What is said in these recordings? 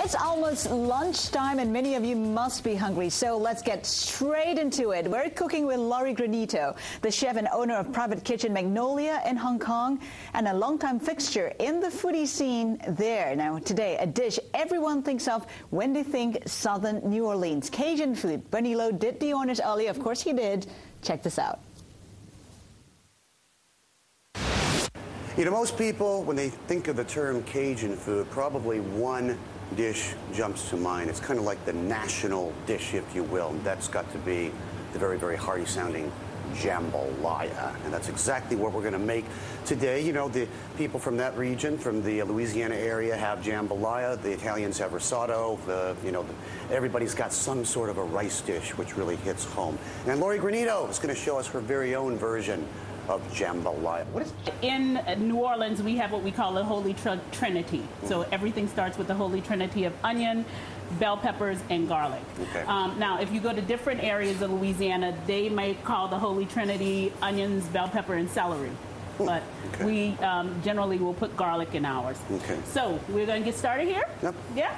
It's almost lunchtime and many of you must be hungry, so let's get straight into it. We're cooking with Laurie Granito, the chef and owner of private kitchen Magnolia in Hong Kong and a longtime fixture in the foodie scene there. Now today, a dish everyone thinks of when they think Southern New Orleans, Cajun food. Bunny Lowe did the honors earlier, of course he did. Check this out. You know, most people, when they think of the term Cajun food, probably one dish jumps to mind. It's kind of like the national dish, if you will. And that's got to be the very, very hearty-sounding jambalaya. And that's exactly what we're going to make today. You know, the people from that region, from the Louisiana area, have jambalaya. The Italians have risotto. Everybody's got some sort of a rice dish, which really hits home. And Laurie Granito is going to show us her very own version of jambalaya. What is in New Orleans, we have what we call the Holy Trinity. So everything starts with the Holy Trinity of onion, bell peppers, and garlic. Okay. Now, if you go to different areas of Louisiana, they may call the Holy Trinity onions, bell pepper, and celery. But we generally will put garlic in ours. Okay. So we're going to get started here? Yep. Yeah?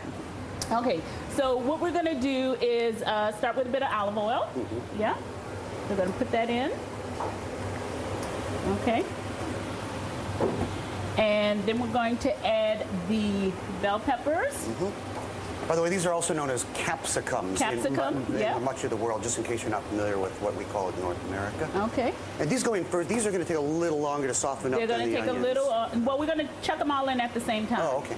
Okay. So what we're going to do is start with a bit of olive oil. Yeah? We're going to put that in. Okay. And then we're going to add the bell peppers. By the way, these are also known as capsicums in much of the world, just in case you're not familiar with what we call it in North America. Okay. And these going first, these are going to take a little longer to soften up than the onions. They're going to take a little, well, we're going to chuck them all in at the same time. Oh, okay.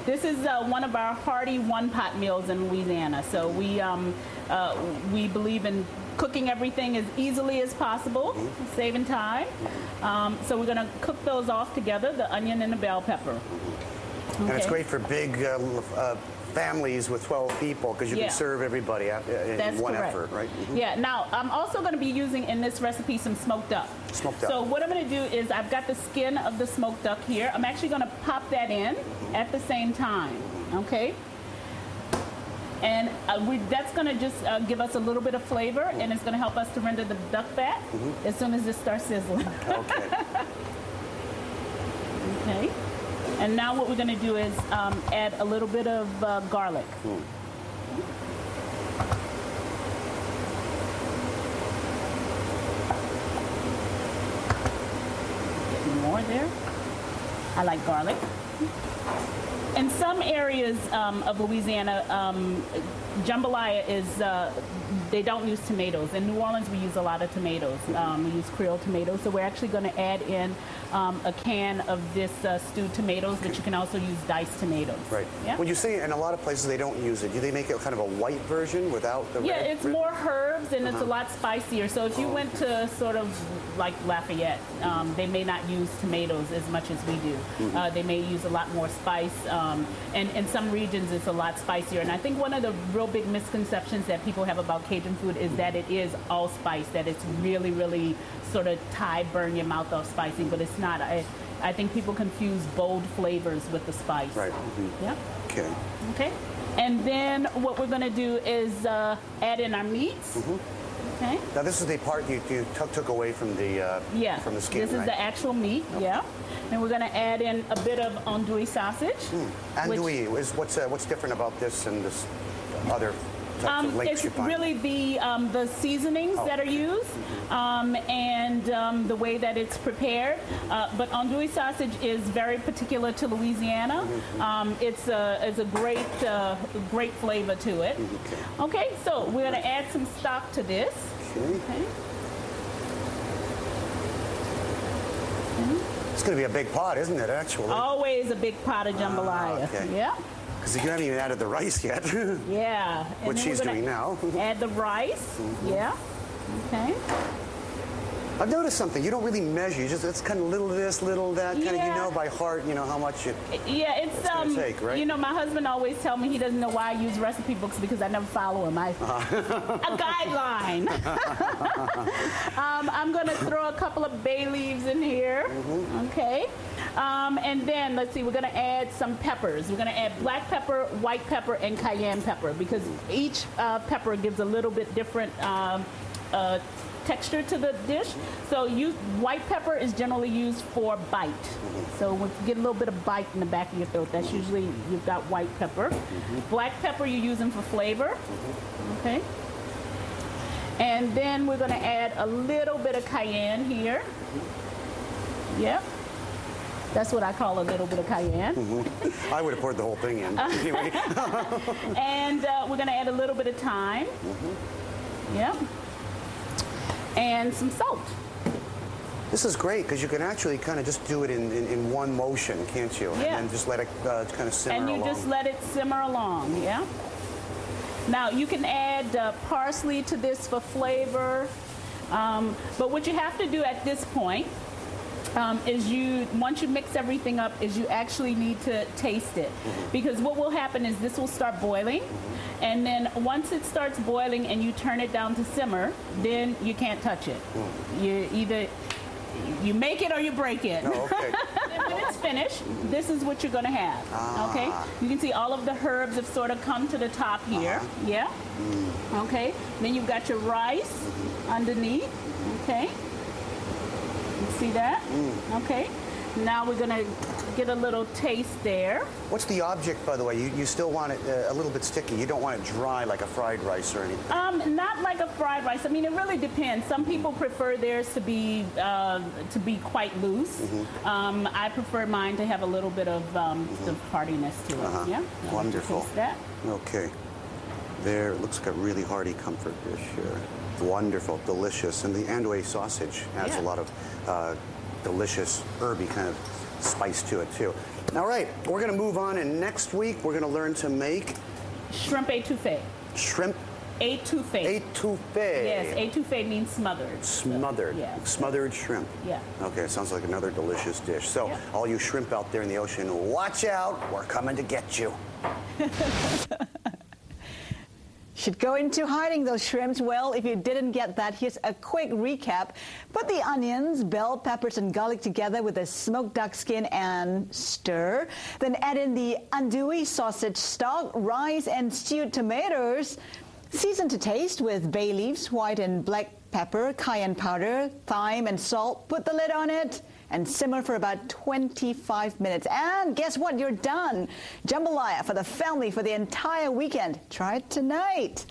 This is one of our hearty one-pot meals in Louisiana. So we believe in cooking everything as easily as possible, saving time. So we're going to cook those off together, the onion and the bell pepper. Okay. And it's great for big families with 12 people because you can serve everybody in one effort, right? Yeah. Now, I'm also going to be using in this recipe some smoked duck. Smoked duck. So what I'm going to do is I've got the skin of the smoked duck here. I'm actually going to pop that in at the same time, okay? And that's going to just give us a little bit of flavor, and it's going to help us to render the duck fat as soon as it starts sizzling. Okay. Okay. And now what we're going to do is add a little bit of garlic. Getting more there. I like garlic. In some areas of Louisiana, jambalaya is, they don't use tomatoes. In New Orleans, we use a lot of tomatoes. We use Creole tomatoes. So we're actually going to add in a can of this stewed tomatoes, but you can also use diced tomatoes. Right. Yeah? When you say in a lot of places they don't use it, do they make it kind of a white version without the red? Yeah, it's more herbs and it's a lot spicier. So if you went to sort of like Lafayette, they may not use tomatoes as much as we do. They may use a lot more spice. And in some regions, it's a lot spicier. And I think one of the real big misconceptions that people have about Cajun food is that it is all spice, that it's really, really sort of Thai burn your mouth off spicy, but it's not. I think people confuse bold flavors with the spice. Right. Yeah. Okay. Okay. And then what we're going to do is add in our meats. Okay. Now this is the part you took away from the from the skin. This is the actual meat. Yeah. And we're going to add in a bit of andouille sausage. Andouille is what's different about this and this other types of links you find? It's really the seasonings that are used and the way that it's prepared. But andouille sausage is very particular to Louisiana. It's a great flavor to it. Okay, so we're going to add some stock to this. Okay. It's going to be a big pot, isn't it, actually? Always a big pot of jambalaya. Okay. Yeah. Because you haven't even added the rice yet. Yeah. And which she's doing now. Add the rice. Yeah. Okay. I've noticed something. You don't really measure. You just, it's kind of little this, little that. Kind of, you know by heart, you know how much it's going to take, right? You know, my husband always tells me he doesn't know why I use recipe books because I never follow them. A guideline. I'm going to throw a couple of bay leaves in here. Okay. And then, let's see, we're going to add some peppers. We're going to add black pepper, white pepper, and cayenne pepper because each pepper gives a little bit different texture to the dish. So white pepper is generally used for bite. So when you get a little bit of bite in the back of your throat, that's usually you've got white pepper. Black pepper you're using for flavor. Okay. And then we're going to add a little bit of cayenne here. Yep. That's what I call a little bit of cayenne. I would have poured the whole thing in. Anyway. And we're going to add a little bit of thyme. Yep. And some salt. This is great because you can actually kind of just do it in one motion, can't you? Yeah. And then just let it kind of simmer along. And you just let it simmer along, yeah? Now, you can add parsley to this for flavor. But what you have to do at this point is once you mix everything up, is you actually need to taste it. Because what will happen is this will start boiling. And then once it starts boiling and you turn it down to simmer, then you can't touch it. You make it or you break it. Oh, okay. And when it's finished, this is what you're going to have. Okay? You can see all of the herbs have sort of come to the top here. Yeah? Okay? Then you've got your rice underneath. Okay? You see that? Okay. Now we're going to get a little taste there. What's the object, by the way? You still want it a little bit sticky. You don't want it dry like a fried rice or anything. Not like a fried rice. I mean, it really depends. Some people prefer theirs to be quite loose. I prefer mine to have a little bit of the heartiness to it. Yeah. Wonderful. Taste that. Okay. There, it looks like a really hearty comfort dish here. Wonderful, delicious, and the andouille sausage adds a lot of delicious herby kind of spice to it too. All right, we're going to move on, and next week we're going to learn to make shrimp étouffée. Shrimp étouffée. Étouffée. Yes, étouffée means smothered. Smothered. So, yeah. Smothered shrimp. Yeah. Okay, it sounds like another delicious dish. So, all you shrimp out there in the ocean, watch out. We're coming to get you. Should go into hiding, those shrimps. Well, if you didn't get that, here's a quick recap. Put the onions, bell peppers, and garlic together with a smoked duck skin and stir. Then add in the andouille sausage stock, rice, and stewed tomatoes. Season to taste with bay leaves, white and black pepper, cayenne powder, thyme, and salt. Put the lid on it and simmer for about 25 minutes. And guess what? You're done. Jambalaya for the family for the entire weekend. Try it tonight.